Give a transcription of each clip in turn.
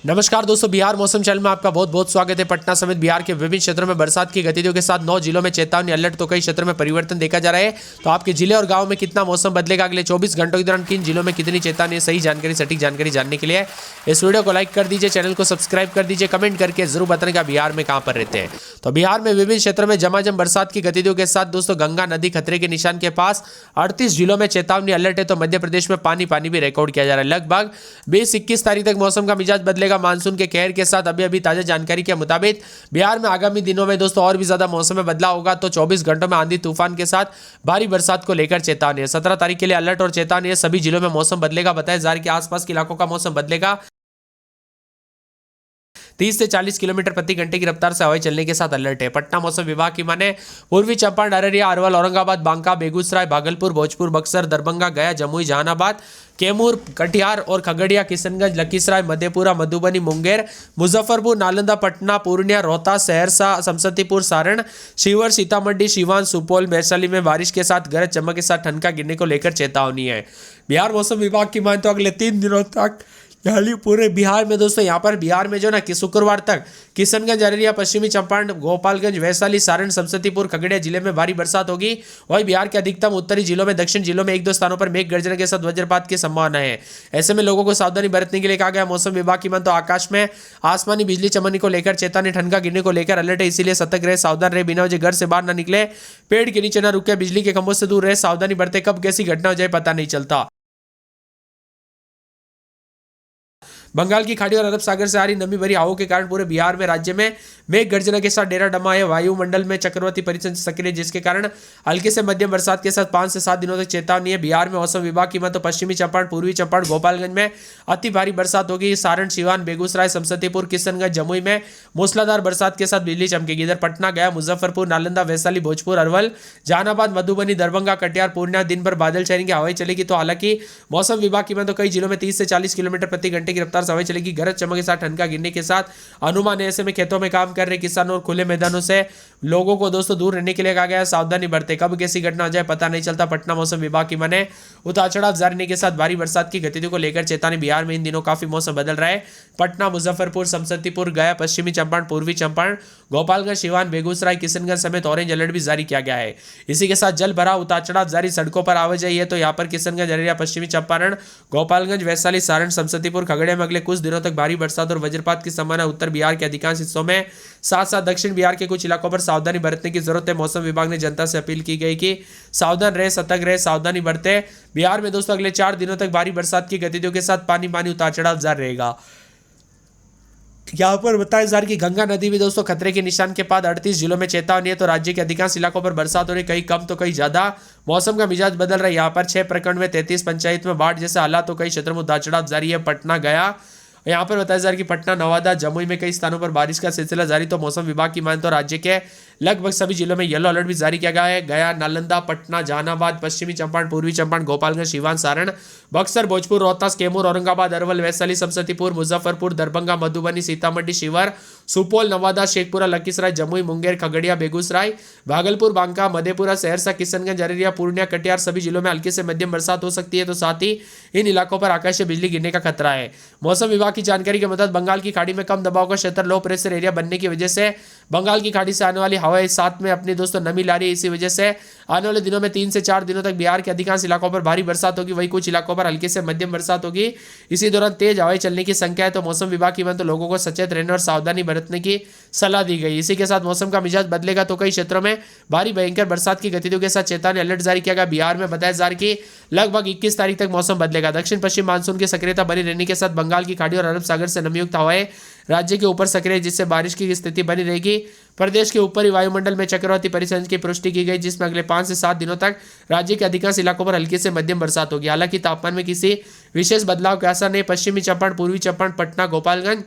नमस्कार दोस्तों, बिहार मौसम चैनल में आपका बहुत बहुत स्वागत है। पटना समेत बिहार के विभिन्न क्षेत्रों में बरसात की गतिविधियों के साथ 9 जिलों में चेतावनी अलर्ट, तो कई क्षेत्रों में परिवर्तन देखा जा रहा है। तो आपके जिले और गांव में कितना मौसम बदलेगा, अगले 24 घंटों के दौरान किन जिलों में कितनी चेतावनी है, सही जानकारी सटीक जानकारी जानने के लिए इस वीडियो को लाइक कर दीजिए, चैनल को सब्सक्राइब कर दीजिए, कमेंट करके जरूर बताने का बिहार में कहाँ पर रहते हैं। तो बिहार में विभिन्न क्षेत्रों में झमाझम बरसात की गतिविधियों के साथ दोस्तों गंगा नदी खतरे के निशान के पास 38 जिलों में चेतावनी अलर्ट है। तो मध्य प्रदेश में पानी भी रिकॉर्ड किया जा रहा है। लगभग 20-21 तारीख तक मौसम का मिजाज बदलेगा मानसून के कहर के साथ। अभी ताजा जानकारी के मुताबिक बिहार में आगामी दिनों में दोस्तों और भी ज्यादा मौसम में बदलाव होगा। तो 24 घंटों में आंधी तूफान के साथ भारी बरसात को लेकर चेतावनी है। 17 तारीख के लिए अलर्ट और चेतावनी है। सभी जिलों में मौसम बदलेगा। बताया जा रहा है कि आसपास के इलाकों का मौसम बदलेगा। 30 से 40 किलोमीटर प्रति घंटे की रफ्तार से हवाएं चलने के साथ अलर्ट है। पटना मौसम विभाग की माने पूर्वी चंपारण, अररिया, अरवल, औरंगाबाद, बांका, बेगूसराय, भागलपुर, भोजपुर, बक्सर, दरभंगा, गया, जमुई, जहानाबाद, कैमूर, कटिहार और खगड़िया, किशनगंज, लखीसराय, मधेपुरा, मधुबनी, मुंगेर, मुजफ्फरपुर, नालंदा, पटना, पूर्णिया, रोहतास, सहरसा, समस्तीपुर, सारण, शिवहर, सीतामढ़ी, सीवान, सुपौल, वैशाली में बारिश के साथ गरज चमक के साथ ठनका गिरने को लेकर चेतावनी है। बिहार मौसम विभाग की माने तो अगले 3 दिनों तक यानी पूरे बिहार में दोस्तों यहाँ पर बिहार में जो ना कि शुक्रवार तक किशनगंज, अररिया, पश्चिमी चंपारण, गोपालगंज, वैशाली, सारण, समस्तीपुर, खगड़िया जिले में भारी बरसात होगी। वहीं बिहार के अधिकतम उत्तरी जिलों में, दक्षिण जिलों में 1-2 स्थानों पर मेघ गर्जन के साथ वज्रपात की संभावना है। ऐसे में लोगों को सावधानी बरतने के लिए कहा गया। मौसम विभाग की मान तो आकाश में आसमानी बिजली चमकने को लेकर चेतावनी, ठनका गिरने को लेकर अलर्ट है। इसीलिए सतर्क रहे, सावधान रहे, बिना वजह घर से बाहर न निकले, पेड़ के नीचे न रुके, बिजली के खंभों से दूर रहे, सावधानी बरते। कब कैसी घटना हो जाए पता नहीं चलता। बंगाल की खाड़ी और अरब सागर से आ रही नमी भरी हवाओं के कारण पूरे बिहार में राज्य में मेघ गर्जना के साथ डेरा डमा है। वायुमंडल में चक्रवाती परिसंचरण सक्रिय, जिसके कारण हल्के से मध्यम बरसात के साथ 5 से 7 दिनों तक चेतावनी है। बिहार में मौसम विभाग की माने तो पश्चिमी चंपारण, पूर्वी चंपारण, गोपालगंज में अति भारी बरसात होगी। सारण, सीवान, बेगूसराय, समस्तीपुर, किशनगंज, जमुई में मूसलाधार बरसात के साथ बिजली चमकेगी। इधर पटना, गया, मुजफ्फरपुर, नालंदा, वैशाली, भोजपुर, अरवल, जहानाबाद, मधुबनी, दरभंगा, कटिहार, पूर्णिया दिन भर बादल छाएंगे, हवाएं चलेगी। तो हालांकि मौसम विभाग की माने तो कई जिलों में 30 से 40 किलोमीटर प्रति घंटे की रफ्तार से हवाएं चलेगी। गरज चमक के साथ ठनका गिरने के साथ अनुमान है। ऐसे में खेतों में काम कर रहे किसानों और खुले मैदानों से लोगों को दोस्तों दूर रहने के लिए कहा गया है। सावधानी बरते, कब कैसी घटना हो जाए पता नहीं चलता। पटना मौसम विभाग की माने उतार चढ़ाव जारी रहने के साथ भारी बरसात की गतिविधियों को लेकर चेतावनी। बिहार में इन दिनों काफी मौसम बदल रहा है। पटना, मुजफ्फरपुर, समस्तीपुर, गया, पश्चिमी चंपारण, पूर्वी चंपारण, गोपालगंज, सीवान, बेगूसराय, किशनगंज समेत ऑरेंज अलर्ट भी जारी किया गया है। इसी के साथ जल भराव, उतार चढ़ाव जारी, सड़कों पर आवाजाही है। तो यहाँ पर किशनगंज, अररिया, पश्चिमी चंपारण, गोपालगंज, वैशाली, सारण, समस्तीपुर, खगड़िया में अगले कुछ दिनों तक भारी बरसात और वज्रपात की संभावना। उत्तर बिहार के अधिकांश हिस्सों में, साथ साथ दक्षिण बिहार के कुछ इलाकों पर सावधानी बरतने की जरूरत है। मौसम विभाग ने जनता से अपील की गई कि सावधान रहे, सतर्क रहे, सावधानी बरते। बिहार में दोस्तों अगले 4 दिनों तक भारी बरसात की गतिविधियों के साथ पानी उतार चढ़ाव जारी रहेगा। यहाँ पर बताया जा रहा है कि गंगा नदी भी दोस्तों खतरे के निशान के बाद 38 जिलों में चेतावनी है। तो राज्य के अधिकांश इलाकों पर बरसात हो रही, कहीं कम तो कहीं ज्यादा। मौसम का मिजाज बदल रहा है। यहाँ पर 6 प्रखंड में 33 पंचायत में बाढ़ जैसे हालात, तो कई क्षेत्रों में उतार चढ़ाव जारी है। पटना, गया, यहाँ पर बताया जा रहा है कि पटना, नवादा, जमुई में कई स्थानों पर बारिश का सिलसिला जारी। तो मौसम विभाग की माने तो राज्य के लगभग सभी जिलों में येलो अलर्ट भी जारी किया गया है। गया, नालंदा, पटना, जहानाबाद, पश्चिमी चंपारण, पूर्वी चंपारण, गोपालगंज, सीवान, सारण, बक्सर, भोजपुर, रोहतास, कैमूर, औरंगाबाद, अरवल, वैशाली, समस्तीपुर, मुजफ्फरपुर, दरभंगा, मधुबनी, सीतामढ़ी, शिवहर, सुपौल, नवादा, शेखपुरा, लखीसराय, जमुई, मुंगेर, खगड़िया, बेगूसराय, भागलपुर, बांका, मधेपुरा, सहरसा, किशनगंज, अररिया, पूर्णिया, कटिहार सभी जिलों में हल्की से मध्यम बरसात हो सकती है। तो साथ ही इन इलाकों पर आकाशीय बिजली गिरने का खतरा है। मौसम विभाग की जानकारी के मुताबिक बंगाल की खाड़ी में कम दबाव का क्षेत्र, लो प्रेशर एरिया बनने की वजह से बंगाल की खाड़ी से आने वाली हवाएं साथ में अपनी दोस्तों नमी ला रही है। इसी वजह से आने वाले दिनों में 3 से 4 दिनों तक बिहार के अधिकांश इलाकों पर भारी बरसात होगी। वहीं कुछ इलाकों पर हल्की से मध्यम बरसात होगी। इसी दौरान तेज हवाएं चलने की संख्या है। तो मौसम विभाग की माने तो लोगों को सचेत रहने और सावधानी बरतने की सलाह दी गई। इसी के साथ मौसम का मिजाज बदलेगा। तो कई क्षेत्रों में भारी भयंकर बरसात की गतिविधियों के साथ चेतावनी अलर्ट जारी किया गया। बिहार में बताया जा रहा है कि लगभग 21 तारीख तक मौसम बदलेगा। दक्षिण पश्चिम मानसून की सक्रियता बनी रहने के साथ बंगाल की खाड़ी और अरब सागर से नमीयुक्त हवाएं राज्य के ऊपर सक्रिय, जिससे बारिश की स्थिति बनी रहेगी। प्रदेश के ऊपरी वायुमंडल में चक्रवाती परिसंचरण की पुष्टि की गई, जिसमें अगले 5 से 7 दिनों तक राज्य के अधिकांश इलाकों पर हल्की से मध्यम बरसात होगी। हालांकि तापमान में किसी विशेष बदलाव का असर नहीं। पश्चिमी चंपारण, पूर्वी चंपारण, पटना, गोपालगंज,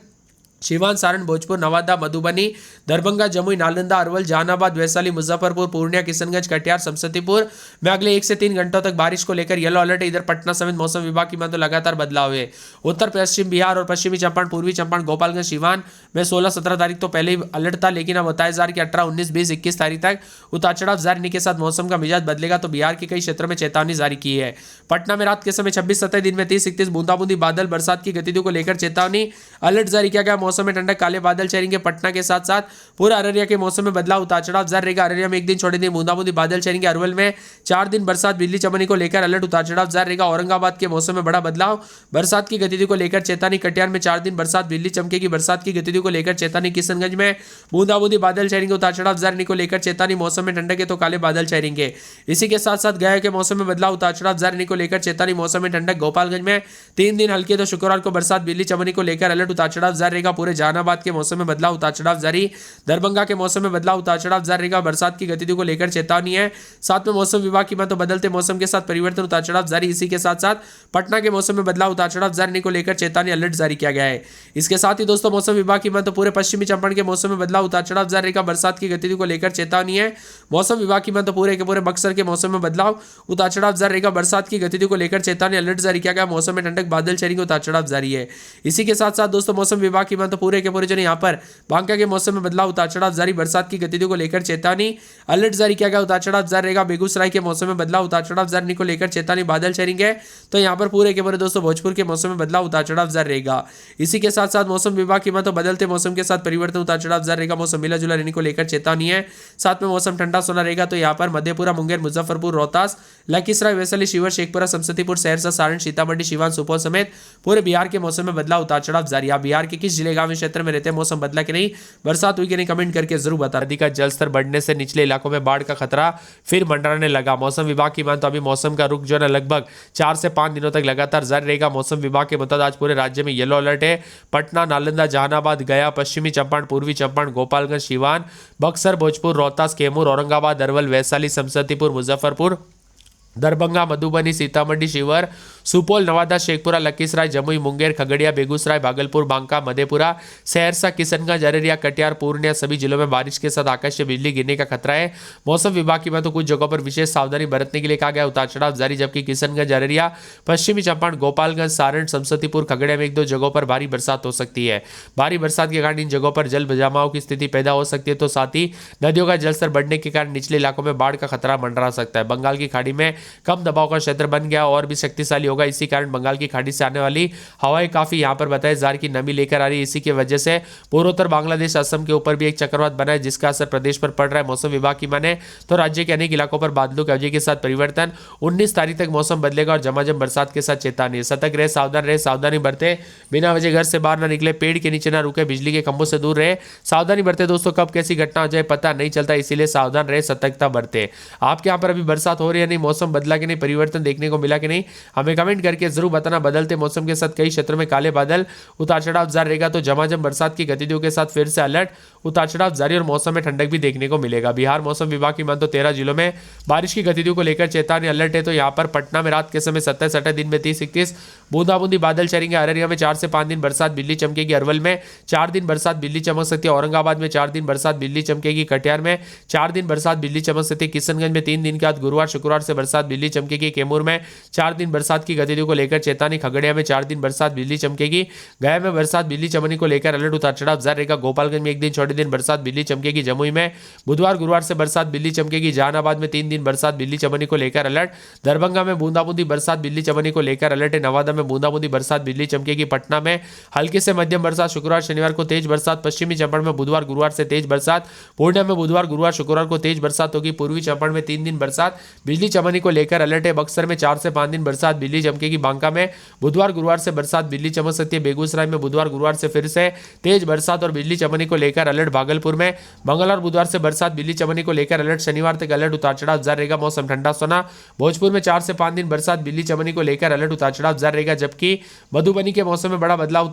सिवान, सारण, भोजपुर, नवादा, मधुबनी, दरभंगा, जमुई, नालंदा, अरवल, जहानाबाद, वैशाली, मुजफ्फरपुर, पूर्णिया, किशनगंज, कटिहार, समस्तीपुर में अगले 1 से 3 घंटों तक बारिश को लेकर येलो अलर्ट है। इधर पटना समेत मौसम विभाग की माने तो लगातार बदलाव है। उत्तर पश्चिम बिहार और पश्चिमी चंपारण, पूर्वी चंपारण, गोपालगंज, सिवान में 16-17 तारीख तो पहले ही अलर्ट था, लेकिन अब बताया जा रहा है कि 18, 19, 20, 21 तारीख तक उतार चढ़ाव जारी रहने के साथ मौसम का मिजाज बदलेगा। तो बिहार के कई क्षेत्रों में चेतावनी जारी की है। पटना में रात के समय 26-27, दिन में 30-31 बूंदाबूंदी बादल, बरसात की गतिविधियों को लेकर चेतावनी अलर्ट जारी किया गया। मौसम में ठंडक, काले बादल छाएंगे। पटना के साथ साथ पूरा अररिया के मौसम में बदलाव, उतार चढ़ाव जारी रहेगा। अररिया में 1 दिन छोड़े दिन बूंदाबूंदी बादल छाएंगे। अरवल में 4 दिन बरसात, बिजली चमनी को लेकर अलर्ट, उतार चढ़ाव जारी रहेगा। औरंगाबाद के मौसम में बड़ा बदलाव, बरसात की गतिविधि को लेकर चेतावनी। कटिहार में 4 दिन बरसात, बिजली चमकेगी, बरसात की गतिविधि को लेकर चेतावनी। किशनगंज में बूंदाबूंदी बादल छाएंगे, उतार चढ़ाव जारी रहने को लेकर चेतावनी। मौसम में ठंडक है तो काले बादल छाएंगे। इसी के साथ साथ गया के मौसम में बदलाव, उतार चढ़ाव जारी रहने को लेकर चेतावनी। मौसम में ठंडक। गोपालगंज में 3 दिन हल्की तो शुक्रवार को बरसात, बिजली चमनी को लेकर अलर्ट, उतार चढ़ाव जारी रहेगा। पूरे जहानाबाद के मौसम में बदलाव, उतार चढ़ाव जारी। दरभंगा के मौसम में बदलाव, उतार चढ़ाव जारी रहेगा। बरसात की गतिविधि को लेकर चेतावनी है। साथ में मौसम विभाग की माने तो बदलते मौसम के साथ परिवर्तन, उतार चढ़ाव जारी। इसी के साथ साथ पटना के मौसम में बदलाव, उतार चढ़ाव जारी रहने को लेकर चेतावनी अलर्ट जारी किया गया है। इसके साथ ही दोस्तों मौसम विभाग की माने तो पूरे पश्चिमी चंपारण के मौसम में बदलाव, उतार चढ़ाव जारी रहेगा। बरसात की गतिविधि को लेकर चेतावनी है। मौसम विभाग की माने तो पूरे के पूरे बक्सर के मौसम में बदलाव, उतार चढ़ाव जारी रहेगा। बरसात की गतिविधि को लेकर चेतावनी अलर्ट जारी किया गया। मौसम में ठंडक, बादल छाएंगे, उतार चढ़ाव जारी है। इसी के साथ साथ दोस्तों मौसम विभाग की माने तो पूरे के पूरे जो यहाँ पर बांका के मौसम में बदलाव, उतार चढ़ाव जारी। बरसात की गतिविधि को लेकर चेतावनी अलर्ट जारी किया गया, उतार चढ़ाव जारी रहेगा। बेगूसराय के मौसम में बदलाव, उतार चढ़ाव जारी को लेकर चेतावनी, बादल छाएंगे। तो यहाँ पर पूरे के पूरे दोस्तों भोजपुर के मौसम में बदलाव, उतार चढ़ाव जारी रहेगा। इसी के साथ साथ मौसम विभाग की माने तो बदलते मौसम के साथ परिवर्तन, उतार चढ़ाव जारी रहेगा। मौसम मिला जुला रहने को लेकर चेतावनी है। साथ में मौसम ठंडा सोना रहेगा। तो यहाँ पर मधेपुरा, मुंगेर, मुजफ्फरपुर, रोहतास, लखीसराय, वैशाली, शिवहर, शेखपुरा, समस्तीपुर, सहरसा, सारण, सीतामढ़ी, सीवान, सुपौल समेत पूरे बिहार के मौसम में बदलाव, उतार चढ़ाव जारी। आप बिहार के किस जिले, गांव, क्षेत्र में रहते हैं, मौसम बदला कि नहीं, बरसात हुई कि नहीं, कमेंट करके जरूर बता। नदी का जलस्तर बढ़ने से निचले इलाकों में बाढ़ का खतरा फिर मंडराने लगा। मौसम विभाग की माने तो अभी मौसम का रुख जो है लगभग 4 से 5 दिनों तक लगातार जारी रहेगा। मौसम विभाग के मुताबिक आज पूरे राज्य में येलो अलर्ट है। पटना, नालंदा, जहानाबाद, गया, पश्चिमी चंपारण, पूर्वी चंपारण, गोपालगंज, सिवान, बक्सर, भोजपुर, रोहतास, कैमूर, औरंगाबाद, अरवल, वैशाली, समस्तीपुर, मुजफ्फरपुर, दरभंगा, मधुबनी, सीतामढ़ी, शिवहर, सुपौल, नवादा, शेखपुरा, लखीसराय, जमुई, मुंगेर, खगड़िया, बेगूसराय, भागलपुर, बांका, मधेपुरा, सहरसा, किशनगंज, अररिया, कटिहार, पूर्णिया सभी जिलों में बारिश के साथ आकाशीय बिजली गिरने का खतरा है। मौसम विभाग की माने तो कुछ जगहों पर विशेष सावधानी बरतने के लिए कहा गया, उतार चढ़ाव जारी। जबकि किशनगंज, अररिया, पश्चिमी चंपारण, गोपालगंज, सारण, समस्तीपुर, खगड़िया में 1-2 जगहों पर भारी बरसात हो सकती है। भारी बरसात के कारण इन जगहों पर जल जमाव की स्थिति पैदा हो सकती है। तो साथ ही नदियों का जलस्तर बढ़ने के कारण निचले इलाकों में बाढ़ का खतरा मंडरा सकता है। बंगाल की खाड़ी में कम दबाव का क्षेत्र बन गया और भी शक्तिशाली होगा। इसी कारण बंगाल की खाड़ी से आने वाली हवाएं काफी यहां पर बताया जा रही की नमी लेकर आ रही है। इसी की वजह से पूर्वोत्तर बांग्लादेश, असम के ऊपर भी एक चक्रवात बना है, जिसका असर प्रदेश पर पड़ रहा है। मौसम विभाग की माने तो राज्य के अनेक इलाकों पर बादलों की अवधि के साथ परिवर्तन। 19 तारीख तक मौसम बदलेगा और झमाझम बरसात के साथ चेतावनी। सतर्क रहे, सावधान रहे, सावधानी बरते, बिना वजह घर से बाहर ना निकले, पेड़ के नीचे ना रुके, बिजली के खंभों से दूर रहे, सावधानी बरते। दोस्तों कब कैसी घटना हो जाए पता नहीं चलता, इसीलिए सावधान रहे, सतर्कता बरते। आपके यहाँ पर अभी बरसात हो रही है नहीं, मौसम बदला कि नहीं, परिवर्तन देखने को मिला कि नहीं, हमें कमेंट करके जरूर बताना। बदलते मौसम के साथ कई क्षेत्रों में काले बादल, उतार चढ़ाव जारी रहेगा। तो झमाझम बरसात की गतिविधियों के साथ फिर से अलर्ट, उतार चढ़ाव जारी और मौसम में ठंडक भी देखने को मिलेगा। बिहार मौसम विभाग की माने तो 13 जिलों में बारिश की गतिविधियों को लेकर चेतावनी अलर्ट है। तो यहाँ पर पटना में रात के समय 27-28, दिन में 30-31 बूंदाबूंदी बादल छाएंगे। अररिया में 4 से 5 दिन बरसात, बिजली चमकेगी। अरवल में 4 दिन बरसात, बिजली चमक सकती है। औरंगाबाद में 4 दिन बरसात, बिजली चमकेगी। कटिहार में 4 दिन बरसात, बिजली चमक सकती है। किशनगंज में 3 दिन के बाद गुरुवार, शुक्रवार से बरसात, बिजली चमकेगी। कैमूर में 4 दिन बरसात की गतिविधियों को लेकर चेतावनी। खगड़िया में 4 दिन बरसात, बिजली चमकेगी। गया में बरसात, बिजली चमकने को लेकर अलर्ट, उतार चढ़ाव जारी रहेगा। गोपालगंज में 1 दिन छोटे दिन बरसात, बिजली चमकेगी। जमुई में बुधवार, गुरुवार से बरसात, बिजली चमकेगी। जहानाबाद में 3 दिन बरसात, बिजली चमकने को लेकर अलर्ट। दरभंगा में बूंदाबूंदी बरसात, बिजली चमकने को लेकर अलर्ट है। नवादा में बूंदाबूंदी बरसात, बिजली चमकेगी। पटना में हल्की से मध्यम बरसात, शुक्रवार शनिवार को तेज बरसात। पश्चिमी चंपारण में बुधवार गुरुवार से तेज बरसात। पूर्णिया में बुधवार गुरुवार शुक्रवार को तेज बरसात होगी। पूर्वी चंपारण में 3 दिन बरसात, बिजली चमकने को लेकर अलर्ट है। बक्सर में 4 से 5 दिन बरसात, बिजली चमकेगी। बांका में बुधवार गुरुवार से बरसात, बिजली चमक सकती है। बेगूसराय में बुधवार गुरुवार से फिर से तेज बरसात और बिजली चमकने को लेकर अलर्ट। भागलपुर में मंगलवार बुधवार से बरसात, बिजली चमकने को लेकर अलर्ट। शनिवार तक अलर्ट, उतार चढ़ाव जारी रहेगा। मौसम ठंडा सोना। भोजपुर में 4 से 5 दिन बरसात, बिजली चमकने को लेकर अलर्ट, उतार चढ़ाव जारी रहेगा। जबकि मधुबनी के मौसम में बड़ा बदलाव